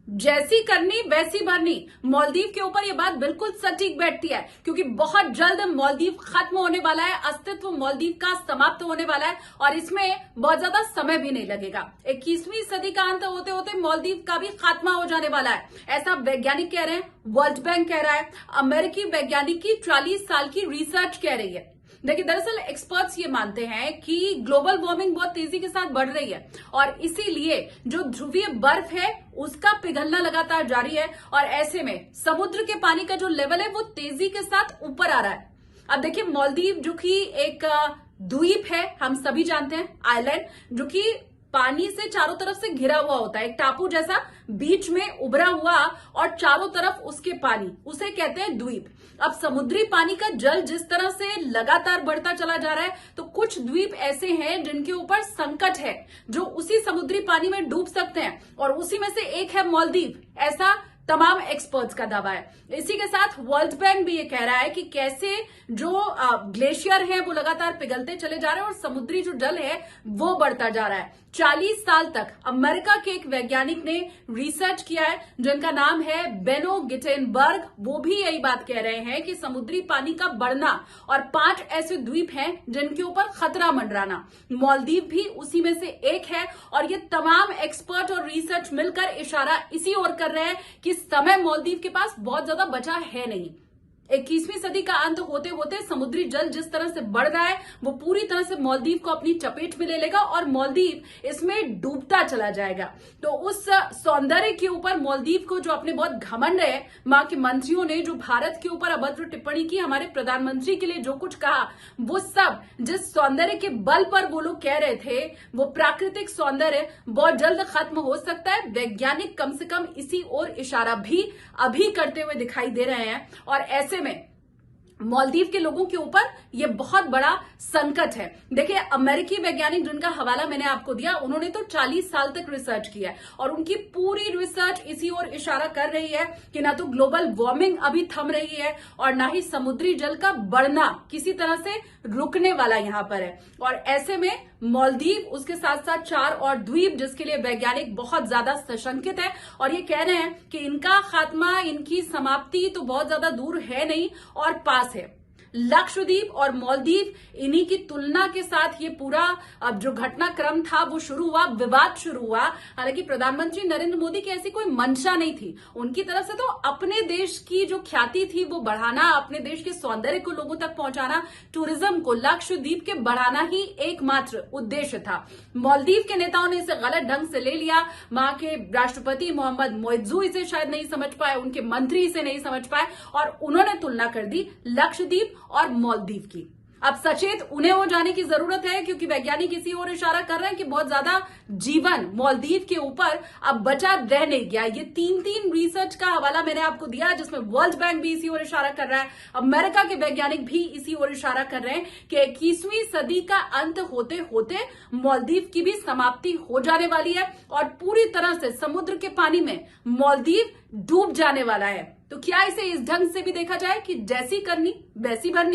जैसी करनी वैसी भरनी। मालदीव के ऊपर ये बात बिल्कुल सटीक बैठती है, क्योंकि बहुत जल्द मालदीव खत्म होने वाला है, अस्तित्व मालदीव का समाप्त होने वाला है और इसमें बहुत ज्यादा समय भी नहीं लगेगा। 21वीं सदी का अंत होते होते मालदीव का भी खात्मा हो जाने वाला है, ऐसा वैज्ञानिक कह रहे हैं, वर्ल्ड बैंक कह रहा है, अमेरिकी वैज्ञानिक की 40 साल की रिसर्च कह रही है। देखिए, दरअसल एक्सपर्ट्स ये मानते हैं कि ग्लोबल वार्मिंग बहुत तेजी के साथ बढ़ रही है और इसीलिए जो ध्रुवीय बर्फ है उसका पिघलना लगातार जारी है और ऐसे में समुद्र के पानी का जो लेवल है वो तेजी के साथ ऊपर आ रहा है। अब देखिए, मालदीव जो कि एक द्वीप है, हम सभी जानते हैं, आइलैंड जो कि पानी से चारों तरफ से घिरा हुआ होता है, एक टापू जैसा बीच में उभरा हुआ और चारों तरफ उसके पानी, उसे कहते हैं द्वीप। अब समुद्री पानी का जल जिस तरह से लगातार बढ़ता चला जा रहा है, तो कुछ द्वीप ऐसे हैं जिनके ऊपर संकट है, जो उसी समुद्री पानी में डूब सकते हैं और उसी में से एक है मालदीव, ऐसा तमाम एक्सपर्ट्स का दावा है। इसी के साथ वर्ल्ड बैंक भी ये कह रहा है कि कैसे जो ग्लेशियर है वो लगातार पिघलते चले जा रहे हैं और समुद्री जो जल है वो बढ़ता जा रहा है। 40 साल तक अमेरिका के एक वैज्ञानिक ने रिसर्च किया है जिनका नाम है बेनो गिटेनबर्ग, वो भी यही बात कह रहे हैं कि समुद्री पानी का बढ़ना और 5 ऐसे द्वीप हैं जिनके ऊपर खतरा मंडराना, मालदीव भी उसी में से एक है। और ये तमाम एक्सपर्ट और रिसर्च मिलकर इशारा इसी ओर कर रहे हैं कि समय मालदीव के पास बहुत ज्यादा बचा है नहीं। 21वीं सदी का अंत होते होते समुद्री जल जिस तरह से बढ़ रहा है वो पूरी तरह से मालदीव को अपनी चपेट में ले लेगा और मालदीव इसमें डूबता चला जाएगा। तो उस सौंदर्य के ऊपर मालदीव को जो अपने बहुत घमंड है, मां के मंत्रियों ने जो भारत के ऊपर अभद्र टिप्पणी की, हमारे प्रधानमंत्री के लिए जो कुछ कहा, वो सब जिस सौंदर्य के बल पर वो लोग कह रहे थे, वो प्राकृतिक सौंदर्य बहुत जल्द खत्म हो सकता है। वैज्ञानिक कम से कम इसी ओर इशारा भी अभी करते हुए दिखाई दे रहे हैं और ऐसे में मालदीव के लोगों के ऊपर यह बहुत बड़ा संकट है। देखिए, अमेरिकी वैज्ञानिक जिनका हवाला मैंने आपको दिया, उन्होंने तो 40 साल तक रिसर्च किया है और उनकी पूरी रिसर्च इसी ओर इशारा कर रही है कि ना तो ग्लोबल वार्मिंग अभी थम रही है और ना ही समुद्री जल का बढ़ना किसी तरह से रुकने वाला यहां पर है। और ऐसे में मालदीव, उसके साथ साथ 4 और द्वीप जिसके लिए वैज्ञानिक बहुत ज्यादा सशंकित है और ये कह रहे हैं कि इनका खात्मा, इनकी समाप्ति तो बहुत ज्यादा दूर है नहीं और पास है। लक्षद्वीप और मालदीव, इन्हीं की तुलना के साथ ये पूरा अब जो घटनाक्रम था वो शुरू हुआ, विवाद शुरू हुआ। हालांकि प्रधानमंत्री नरेंद्र मोदी की ऐसी कोई मंशा नहीं थी, उनकी तरफ से तो अपने देश की जो ख्याति थी वो बढ़ाना, अपने देश के सौंदर्य को लोगों तक पहुंचाना, टूरिज्म को लक्षद्वीप के बढ़ाना ही एकमात्र उद्देश्य था। मालदीव के नेताओं ने इसे गलत ढंग से ले लिया। वहां के राष्ट्रपति मोहम्मद मोइज्जू इसे शायद नहीं समझ पाए, उनके मंत्री इसे नहीं समझ पाए और उन्होंने तुलना कर दी लक्षद्वीप और मालदीव की। अब सचेत उन्हें हो जाने की जरूरत है, क्योंकि वैज्ञानिक इसी ओर इशारा कर रहे हैं कि बहुत ज्यादा जीवन मालदीव के ऊपर अब बचा रह नहीं गया। ये 3 रिसर्च का हवाला मैंने आपको दिया, जिसमें वर्ल्ड बैंक भी इसी ओर इशारा कर रहा है, अमेरिका के वैज्ञानिक भी इसी ओर इशारा कर रहे हैं कि 21वीं सदी का अंत होते होते मालदीव की भी समाप्ति हो जाने वाली है और पूरी तरह से समुद्र के पानी में मालदीव डूब जाने वाला है। तो क्या इसे इस ढंग से भी देखा जाए कि जैसी करनी वैसी भरनी?